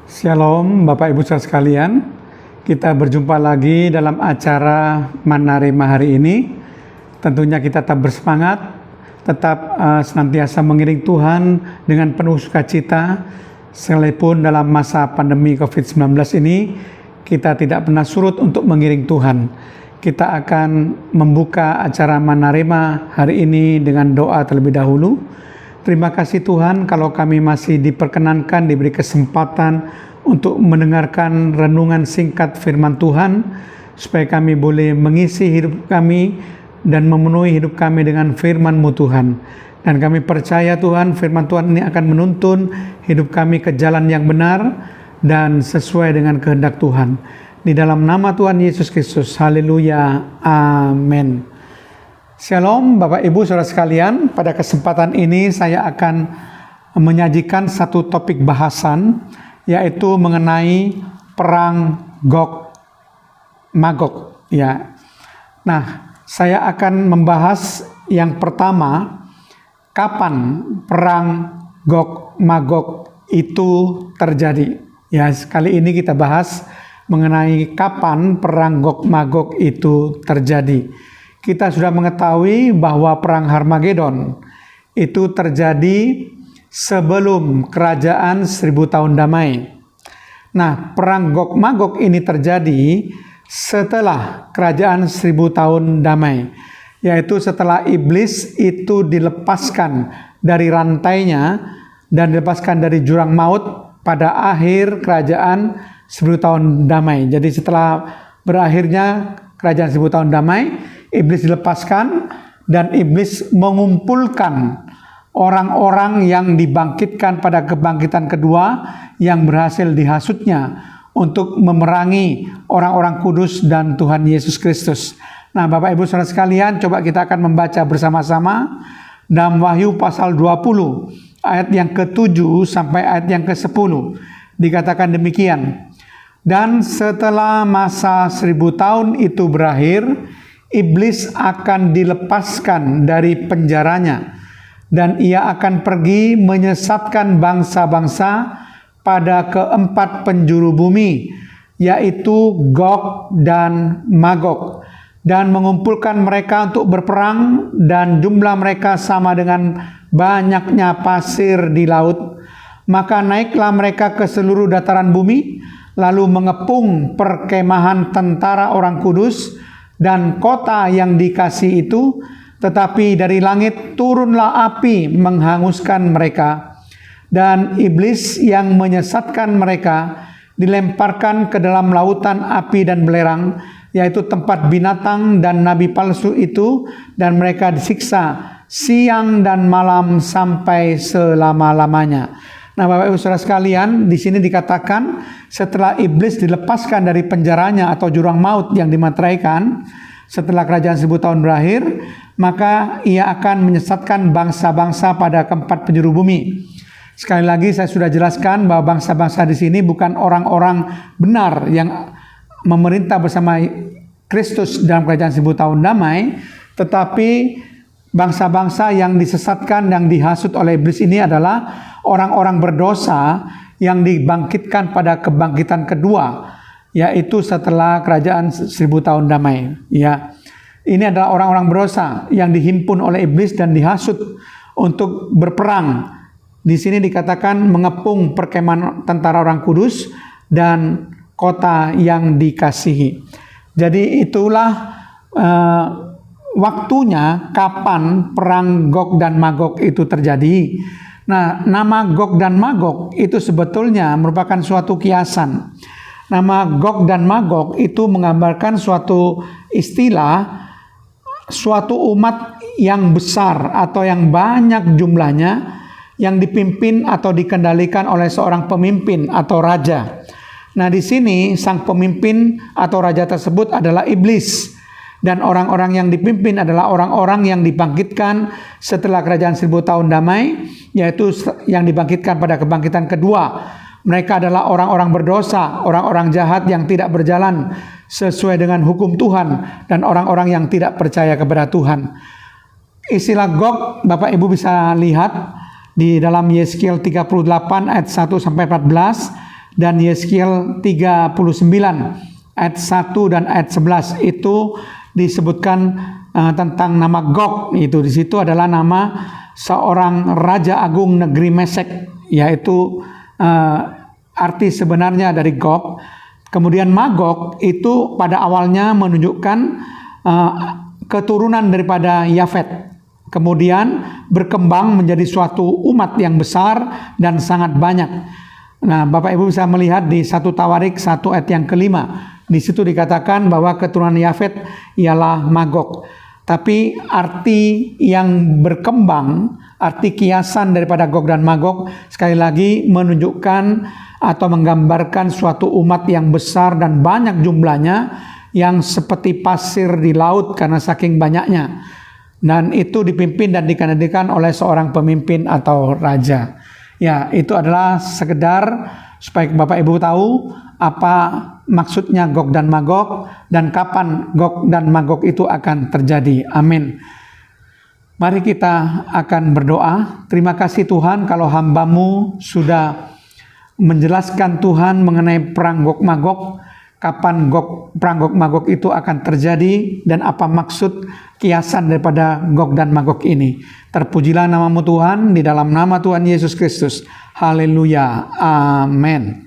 Shalom Bapak Ibu saudara sekalian, kita berjumpa lagi dalam acara Manarema hari ini. Tentunya kita tetap bersemangat, tetap senantiasa mengiring Tuhan dengan penuh sukacita. Sekalipun dalam masa pandemi COVID-19 ini, kita tidak pernah surut untuk mengiring Tuhan. Kita akan membuka acara Manarema hari ini dengan doa terlebih dahulu. Terima kasih Tuhan kalau kami masih diperkenankan, diberi kesempatan untuk mendengarkan renungan singkat firman Tuhan, supaya kami boleh mengisi hidup kami dan memenuhi hidup kami dengan firman-Mu Tuhan. Dan kami percaya Tuhan, firman Tuhan ini akan menuntun hidup kami ke jalan yang benar dan sesuai dengan kehendak Tuhan. Di dalam nama Tuhan Yesus Kristus, haleluya, amin. Shalom Bapak Ibu saudara sekalian, pada kesempatan ini saya akan menyajikan satu topik bahasan, yaitu mengenai perang Gog Magog. Ya. Nah, saya akan membahas yang pertama, kapan perang Gog Magog itu terjadi. Ya, kali ini kita bahas mengenai kapan perang Gog Magog itu terjadi. Kita sudah mengetahui bahwa perang Harmagedon itu terjadi sebelum kerajaan 1000 tahun damai. Nah, perang Gog Magog ini terjadi setelah kerajaan 1000 tahun damai, yaitu setelah iblis itu dilepaskan dari rantainya dan dilepaskan dari jurang maut pada akhir kerajaan 1000 tahun damai. Jadi setelah berakhirnya kerajaan 1000 tahun damai, iblis dilepaskan dan iblis mengumpulkan orang-orang yang dibangkitkan pada kebangkitan kedua yang berhasil dihasutnya untuk memerangi orang-orang kudus dan Tuhan Yesus Kristus. Nah, Bapak Ibu saudara sekalian, coba kita akan membaca bersama-sama dalam Wahyu pasal 20 ayat yang ke-7 sampai ayat yang ke-10. Dikatakan demikian. Dan setelah masa 1000 tahun itu berakhir, iblis akan dilepaskan dari penjaranya dan ia akan pergi menyesatkan bangsa-bangsa pada keempat penjuru bumi, yaitu Gog dan Magog, dan mengumpulkan mereka untuk berperang, dan jumlah mereka sama dengan banyaknya pasir di laut. Maka naiklah mereka ke seluruh dataran bumi, lalu mengepung perkemahan tentara orang kudus dan kota yang dikasih itu, tetapi dari langit turunlah api menghanguskan mereka, dan iblis yang menyesatkan mereka dilemparkan ke dalam lautan api dan belerang, yaitu tempat binatang dan nabi palsu itu, dan mereka disiksa siang dan malam sampai selama-lamanya. Nah, Bapak Ibu saudara sekalian, di sini dikatakan setelah iblis dilepaskan dari penjaranya atau jurang maut yang dimateraikan, setelah kerajaan 1000 tahun berakhir, maka ia akan menyesatkan bangsa-bangsa pada keempat penjuru bumi. Sekali lagi saya sudah jelaskan bahwa bangsa-bangsa di sini bukan orang-orang benar yang memerintah bersama Kristus dalam kerajaan 1000 tahun damai, tetapi bangsa-bangsa yang disesatkan, yang dihasut oleh iblis ini adalah orang-orang berdosa yang dibangkitkan pada kebangkitan kedua, yaitu setelah kerajaan 1000 tahun damai. Ya, ini adalah orang-orang berdosa yang dihimpun oleh iblis dan dihasut untuk berperang. Di sini dikatakan mengepung perkemahan tentara orang kudus dan kota yang dikasihi. Jadi itulah waktunya kapan perang Gog dan Magog itu terjadi. Nah, nama Gog dan Magog itu sebetulnya merupakan suatu kiasan. Nama Gog dan Magog itu menggambarkan suatu istilah, suatu umat yang besar atau yang banyak jumlahnya, yang dipimpin atau dikendalikan oleh seorang pemimpin atau raja. Nah, di sini sang pemimpin atau raja tersebut adalah iblis. Dan orang-orang yang dipimpin adalah orang-orang yang dibangkitkan setelah kerajaan 1000 tahun damai, yaitu yang dibangkitkan pada kebangkitan kedua. Mereka adalah orang-orang berdosa, orang-orang jahat yang tidak berjalan sesuai dengan hukum Tuhan, dan orang-orang yang tidak percaya kepada Tuhan. Istilah Gog, Bapak Ibu bisa lihat di dalam Yeskiel 38 ayat 1 sampai 14. dan Yeskiel 39 ayat 1 dan ayat 11 itu disebutkan tentang nama Gog. Itu di situ adalah nama seorang raja agung negeri Mesek, yaitu arti sebenarnya dari Gog. Kemudian Magog itu pada awalnya menunjukkan keturunan daripada Yafet. Kemudian berkembang menjadi suatu umat yang besar dan sangat banyak. Nah, Bapak Ibu bisa melihat di 1 Tawarik 1 ayat yang ke-5. Di situ dikatakan bahwa keturunan Yafet ialah Magog. Tapi arti yang berkembang, arti kiasan daripada Gog dan Magog sekali lagi menunjukkan atau menggambarkan suatu umat yang besar dan banyak jumlahnya, yang seperti pasir di laut karena saking banyaknya. Dan itu dipimpin dan dikendalikan oleh seorang pemimpin atau raja. Ya, itu adalah sekedar supaya Bapak Ibu tahu apa maksudnya Gog dan Magog dan kapan Gog dan Magog itu akan terjadi. Amin. Mari kita akan berdoa. Terima kasih Tuhan kalau hamba-Mu sudah menjelaskan Tuhan mengenai perang Gog Magog. Kapan perang Gog Magog itu akan terjadi dan apa maksud kiasan daripada Gog dan Magog ini. Terpujilah nama-Mu Tuhan, di dalam nama Tuhan Yesus Kristus. Haleluya. Amin.